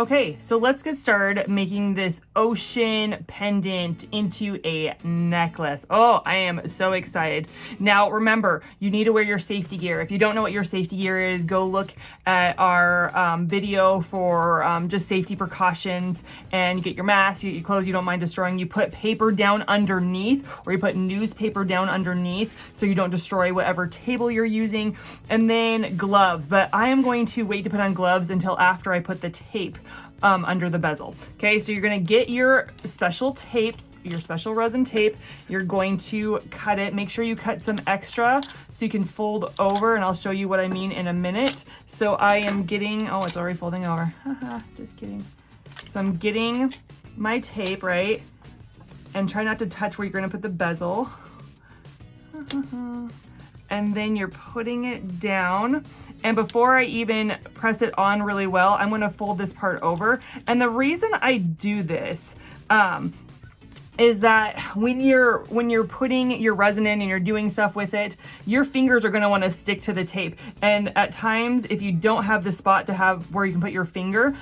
Okay, so let's get started making this ocean pendant into a necklace. Oh, I am so excited. Now, remember, you need to wear your safety gear. If you don't know what your safety gear is, go look at our video for just safety precautions, and you get your mask, you get your clothes you don't mind destroying. You put paper down underneath, or you put newspaper down underneath so you don't destroy whatever table you're using, and then gloves. But I am going to wait to put on gloves until after I put the tape under the bezel. Okay, so you're gonna get your special tape, your special resin tape. You're going to cut it. Make sure you cut some extra so you can fold over, and I'll show you what I mean in a minute. So I am getting, oh, it's already folding over. Just kidding. So I'm getting my tape, right? And try not to touch where you're gonna put the bezel. And then you're putting it down. And before I even press it on really well, I'm gonna fold this part over. And the reason I do this is that when you're putting your resin in and you're doing stuff with it, your fingers are gonna wanna stick to the tape. And at times, if you don't have the spot to have where you can put your finger,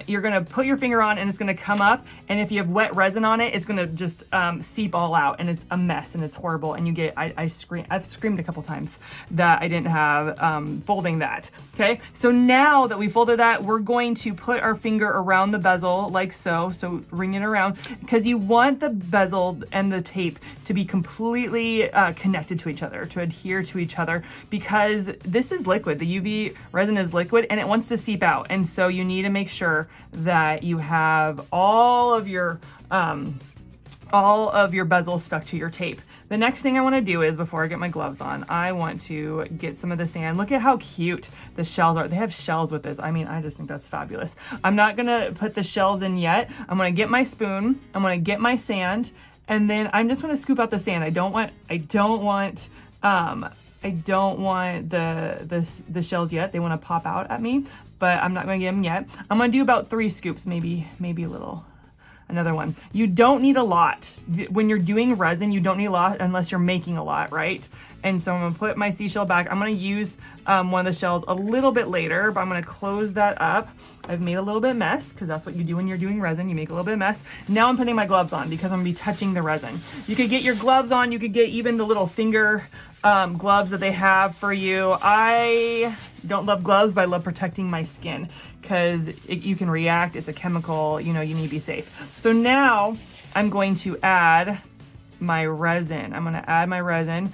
you're gonna put your finger on and it's gonna come up. And if you have wet resin on it, it's gonna just seep all out, and it's a mess and it's horrible. And you get, I've screamed a couple times that I didn't have folding that, okay? So now that we folded that, we're going to put our finger around the bezel like so. So ring it around, because you want the bezel and the tape to be completely connected to each other, to adhere to each other, because this is liquid. The UV resin is liquid and it wants to seep out. And so you need to make sure that you have all of your bezel stuck to your tape. The next thing I want to do is, before I get my gloves on, I want to get some of the sand. Look at how cute the shells are. They have shells with this. I mean, I just think that's fabulous. I'm not gonna put the shells in yet. I'm gonna get my spoon, I'm gonna get my sand, and then I'm just gonna scoop out the sand. I don't want the shells yet. They want to pop out at me, but I'm not gonna get them yet. I'm gonna do about 3 scoops, maybe a little. Another one. You don't need a lot. When you're doing resin, you don't need a lot unless you're making a lot, right? And so I'm gonna put my seashell back. I'm gonna use one of the shells a little bit later, but I'm gonna close that up. I've made a little bit of mess, because that's what you do when you're doing resin. You make a little bit of mess. Now I'm putting my gloves on because I'm gonna be touching the resin. You could get your gloves on. You could get even the little finger gloves that they have for you. I don't love gloves, but I love protecting my skin because you can react. It's a chemical, you need to be safe. So now I'm going to add my resin. I'm gonna add my resin.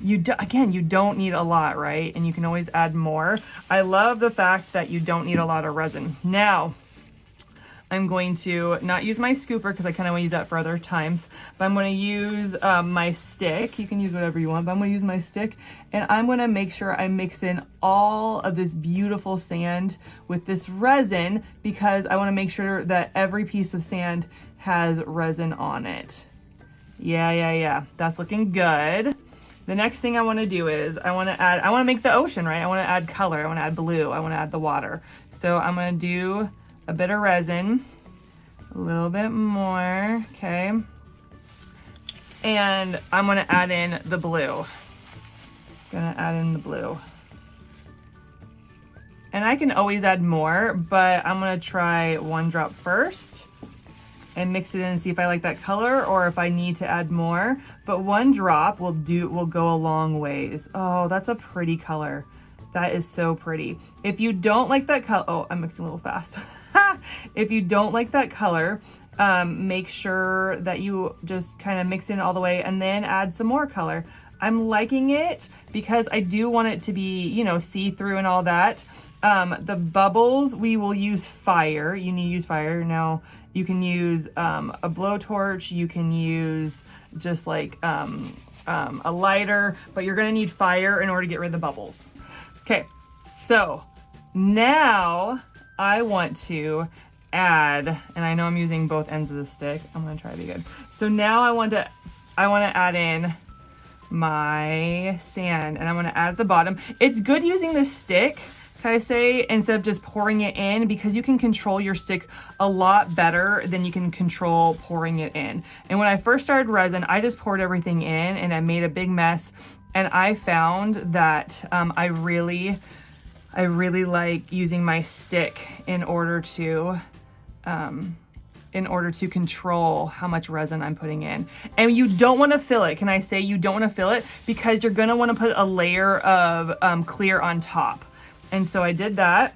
You don't need a lot, right? And you can always add more. I love the fact that you don't need a lot of resin. Now, I'm going to not use my scooper because I kind of want to use that for other times, but I'm going to use my stick. You can use whatever you want, but I'm going to use my stick, and I'm going to make sure I mix in all of this beautiful sand with this resin, because I want to make sure that every piece of sand has resin on it. Yeah. That's looking good. The next thing I want to do is I want to make the ocean, right? I want to add color. I want to add blue. I want to add the water. So I'm going to do a bit of resin, a little bit more, okay? And I'm gonna add in the blue. And I can always add more, but I'm gonna try 1 drop first and mix it in and see if I like that color or if I need to add more. But 1 drop will go a long ways. Oh, that's a pretty color. That is so pretty. If you don't like that color, oh, I'm mixing a little fast. If you don't like that color, make sure that you just kind of mix in all the way and then add some more color. I'm liking it because I do want it to be, see-through and all that. The bubbles, we will use fire. You need to use fire. Now, you can use a blowtorch. You can use just like a lighter, but you're gonna need fire in order to get rid of the bubbles. Okay, so now I want to add, and I know I'm using both ends of the stick. I'm gonna try to be good. So now I want to add in my sand, and I'm gonna add at the bottom. It's good using this stick, can I say, instead of just pouring it in, because you can control your stick a lot better than you can control pouring it in. And when I first started resin, I just poured everything in and I made a big mess. And I found that I I really like using my stick in order to control how much resin I'm putting in. And you don't want to fill it. Can I say you don't want to fill it? Because you're going to want to put a layer of clear on top. And so I did that.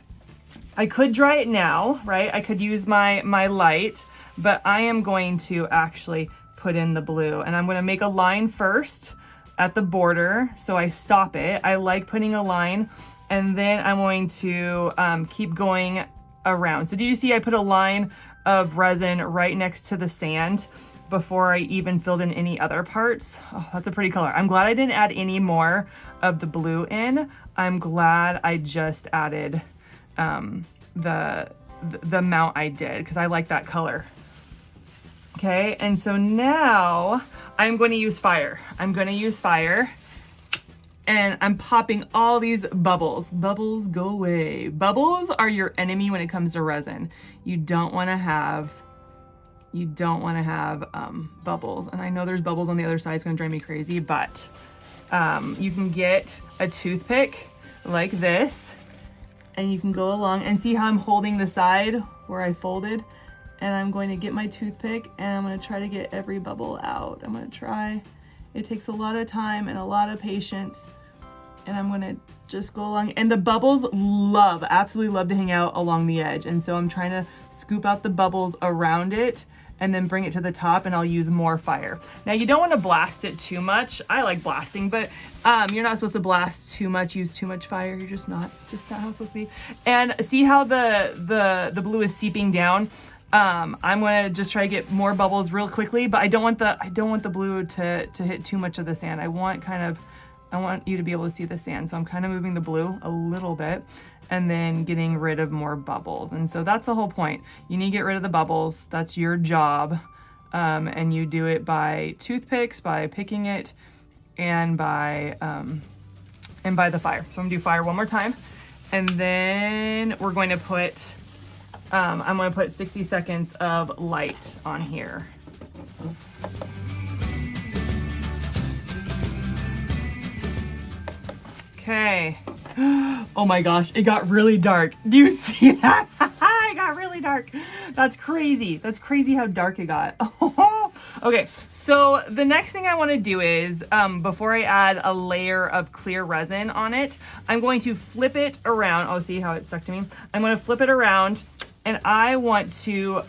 I could dry it now, right? I could use my light, but I am going to actually put in the blue. And I'm going to make a line first at the border, so I stop it. I like putting a line, and then I'm going to keep going around. So do you see I put a line of resin right next to the sand before I even filled in any other parts? Oh, that's a pretty color. I'm glad I didn't add any more of the blue in. I'm glad I just added the amount I did, because I like that color. Okay, and so now I'm going to use fire. I'm going to use fire, and I'm popping all these bubbles. Bubbles, go away. Bubbles are your enemy when it comes to resin. You don't want to have bubbles. And I know there's bubbles on the other side. It's going to drive me crazy, but you can get a toothpick like this, and you can go along and see how I'm holding the side where I folded. And I'm going to get my toothpick, and I'm going to try to get every bubble out. I'm going to try. It takes a lot of time and a lot of patience. And I'm going to just go along. And the bubbles absolutely love to hang out along the edge. And so I'm trying to scoop out the bubbles around it and then bring it to the top, and I'll use more fire. Now you don't want to blast it too much. I like blasting, but you're not supposed to blast too much, use too much fire. You're just not how it's supposed to be. And see how the blue is seeping down? I'm gonna just try to get more bubbles real quickly, but I don't want the blue to hit too much of the sand. I want you to be able to see the sand. So I'm kind of moving the blue a little bit and then getting rid of more bubbles. And so that's the whole point. You need to get rid of the bubbles. That's your job. And you do it by toothpicks, by picking it, and by the fire. So I'm gonna do fire one more time. And then we're going to put I'm going to put 60 seconds of light on here. Okay. Oh my gosh, it got really dark. Do you see that? It got really dark. That's crazy. That's crazy how dark it got. Okay, so the next thing I want to do is, before I add a layer of clear resin on it, I'm going to flip it around. Oh, see how it stuck to me? I'm going to flip it around. And I want to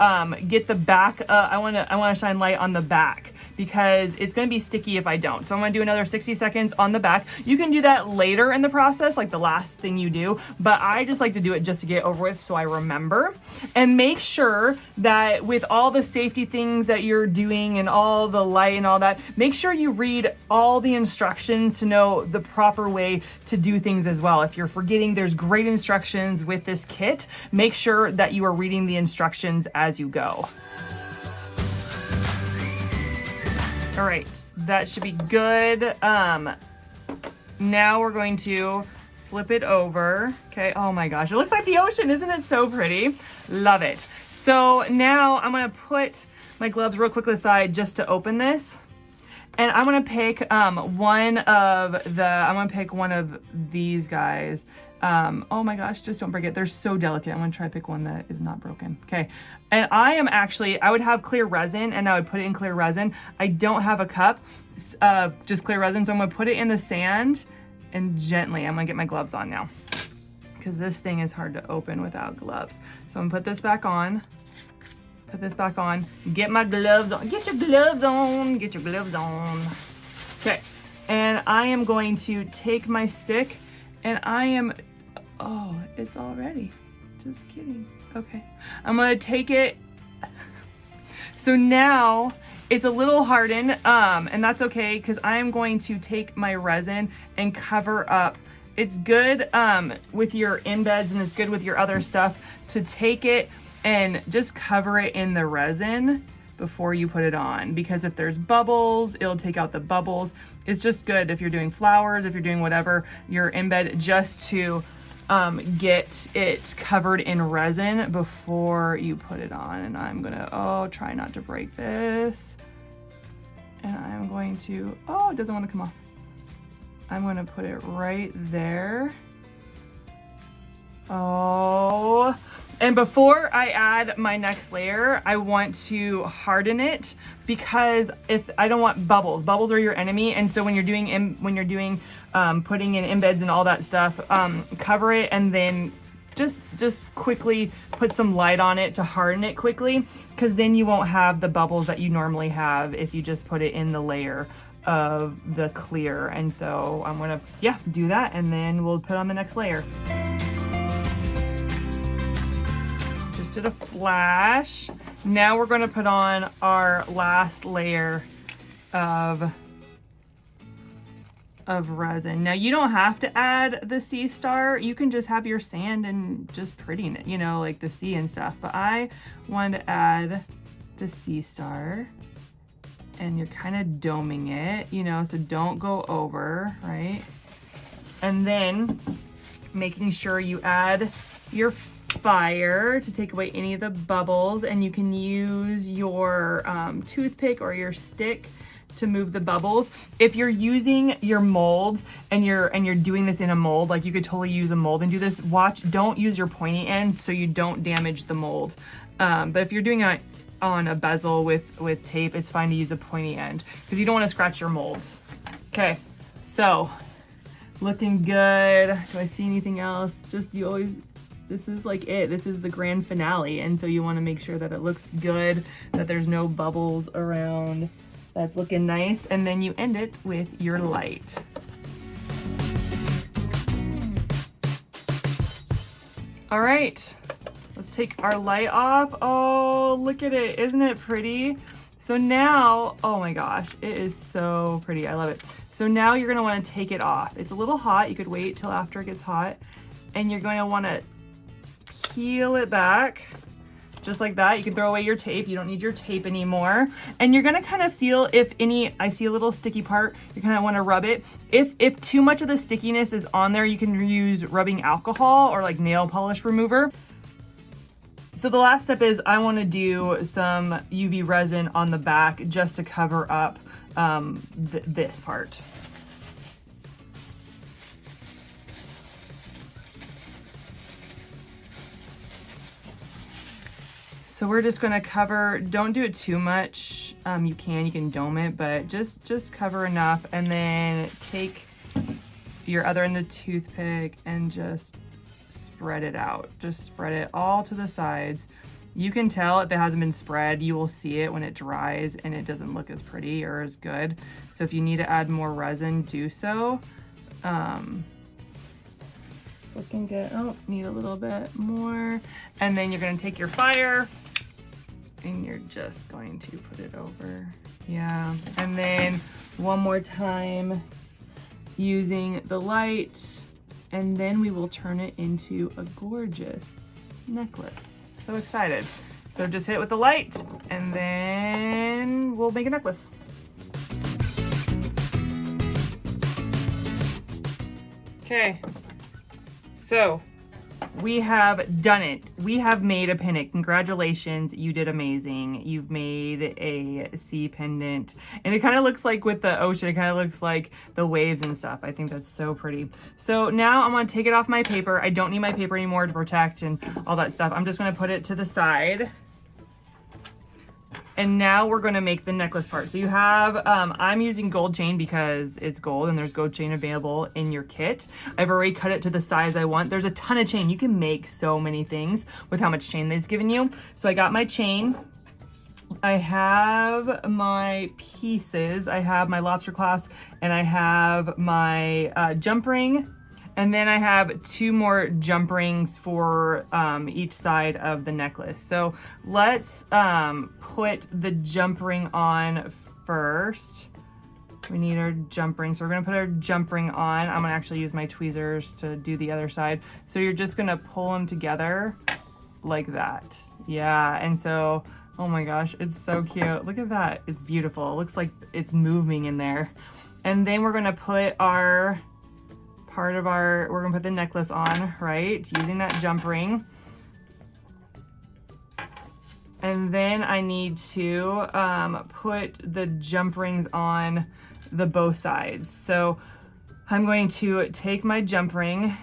get the back. I want to shine light on the back, because it's going to be sticky if I don't. So I'm going to do another 60 seconds on the back. You can do that later in the process, like the last thing you do, but I just like to do it just to get it over with so I remember. And make sure that with all the safety things that you're doing and all the light and all that, make sure you read all the instructions to know the proper way to do things as well. If you're forgetting, there's great instructions with this kit. Make sure that you are reading the instructions as you go. All right, that should be good. Now we're going to flip it over. Okay, oh my gosh, it looks like the ocean. Isn't it so pretty? Love it. So now I'm gonna put my gloves real quick aside just to open this. And I'm gonna pick one of these guys. Oh my gosh, just don't break it. They're so delicate. I'm gonna try to pick one that is not broken. Okay. And I would have clear resin, and I would put it in clear resin. I don't have a cup of just clear resin, so I'm gonna put it in the sand, and gently, I'm gonna get my gloves on now, because this thing is hard to open without gloves. So I'm gonna put this back on. Get my gloves on. Get your gloves on. Get your gloves on. Okay. And I am going to take my stick, and oh, it's all ready. Just kidding. Okay. I'm going to take it. So now it's a little hardened, and that's okay, because I'm going to take my resin and cover up. It's good with your embeds, and it's good with your other stuff to take it and just cover it in the resin before you put it on, because if there's bubbles, it'll take out the bubbles. It's just good if you're doing flowers, if you're doing whatever, your embed, just to get it covered in resin before you put it on. And I'm gonna, try not to break this. And I'm going to, it doesn't want to come off. I'm gonna put it right there. Oh, and before I add my next layer, I want to harden it because if I don't want bubbles. Bubbles are your enemy, and so when you're doing putting in embeds and all that stuff, cover it and then just quickly put some light on it to harden it quickly, because then you won't have the bubbles that you normally have if you just put it in the layer of the clear. And so I'm gonna do that, and then we'll put on the next layer. Just did a flash. Now we're going to put on our last layer of resin. Now you don't have to add the 𝗬𝗟. You can just have your sand and just prettying it, you know, like the sea and stuff. But I wanted to add the 𝗬𝗟, and you're kind of doming it, you know, so don't go over, right? And then making sure you add your fire to take away any of the bubbles, and you can use your toothpick or your stick to move the bubbles. If you're using your mold and you're doing this in a mold, like you could totally use a mold and do this. Watch, don't use your pointy end so you don't damage the mold. But if you're doing it on a bezel with tape, it's fine to use a pointy end because you don't want to scratch your molds. Okay, so looking good. Do I see anything else? This is like it. This is the grand finale. And so you want to make sure that it looks good, that there's no bubbles around. That's looking nice. And then you end it with your light. All right, let's take our light off. Oh, look at it. Isn't it pretty? So now, oh my gosh, it is so pretty. I love it. So now you're gonna want to take it off. It's a little hot. You could wait till after it gets hot. And you're going to want to peel it back just like that. You can throw away your tape. You don't need your tape anymore. And you're gonna kind of feel if any, I see a little sticky part, you kind of want to rub it. If too much of the stickiness is on there, you can use rubbing alcohol or like nail polish remover. So the last step is I want to do some UV resin on the back just to cover up this part. So we're just gonna cover, don't do it too much. You can dome it, but just cover enough, and then take your other end of the toothpick and just spread it out. Just spread it all to the sides. You can tell if it hasn't been spread. You will see it when it dries and it doesn't look as pretty or as good. So if you need to add more resin, do so. Looking good. Oh, need a little bit more. And then you're gonna take your fire and you're just going to put it over. Yeah, and then one more time using the light, and then we will turn it into a gorgeous necklace. So excited. So just hit it with the light and then we'll make a necklace. Okay, so we have done it. We have made a pendant. Congratulations, you did amazing. You've made a sea pendant. And it kind of looks like with the ocean, it kind of looks like the waves and stuff. I think that's so pretty. So now I'm gonna take it off my paper. I don't need my paper anymore to protect and all that stuff. I'm just gonna put it to the side. And now we're gonna make the necklace part. So you have, I'm using gold chain because it's gold and there's gold chain available in your kit. I've already cut it to the size I want. There's a ton of chain. You can make so many things with how much chain they've given you. So I got my chain. I have my pieces. I have my lobster clasp and I have my jump ring. And then I have 2 more jump rings for each side of the necklace. So let's put the jump ring on first. We need our jump ring. So we're gonna put our jump ring on. I'm gonna actually use my tweezers to do the other side. So you're just gonna pull them together like that. Yeah, and so, oh my gosh, it's so cute. Look at that, it's beautiful. It looks like it's moving in there. And then we're gonna put our we're gonna put the necklace on, right? Using that jump ring. And then I need to put the jump rings on the both sides. So I'm going to take my jump ring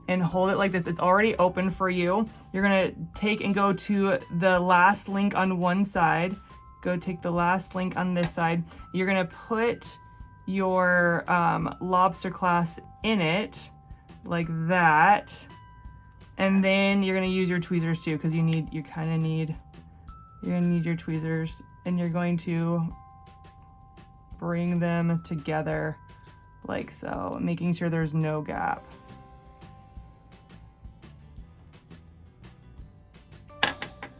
and hold it like this. It's already open for you. You're gonna take and go to the last link on one side. Go take the last link on this side. You're gonna put your lobster clasp in it like that. And then you're gonna use your tweezers too, because you're gonna need your tweezers, and you're going to bring them together like so, making sure there's no gap.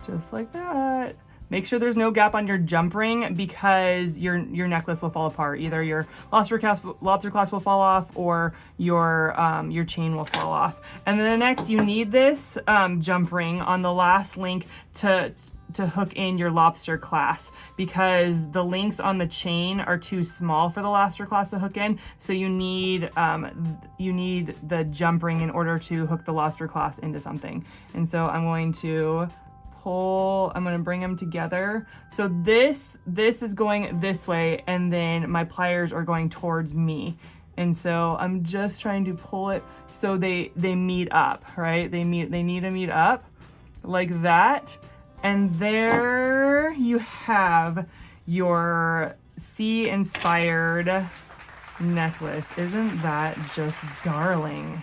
Just like that. Make sure there's no gap on your jump ring, because your necklace will fall apart. Either your lobster clasp will fall off, or your chain will fall off. And then next, you need this jump ring on the last link to hook in your lobster clasp, because the links on the chain are too small for the lobster clasp to hook in. So you need the jump ring in order to hook the lobster clasp into something. And so I'm going to bring them together. So this is going this way, and then my pliers are going towards me. And so I'm just trying to pull it so they meet up, right? They need to meet up like that. And there you have your 𝗖𝗢𝗨𝗥 necklace. Isn't that just darling?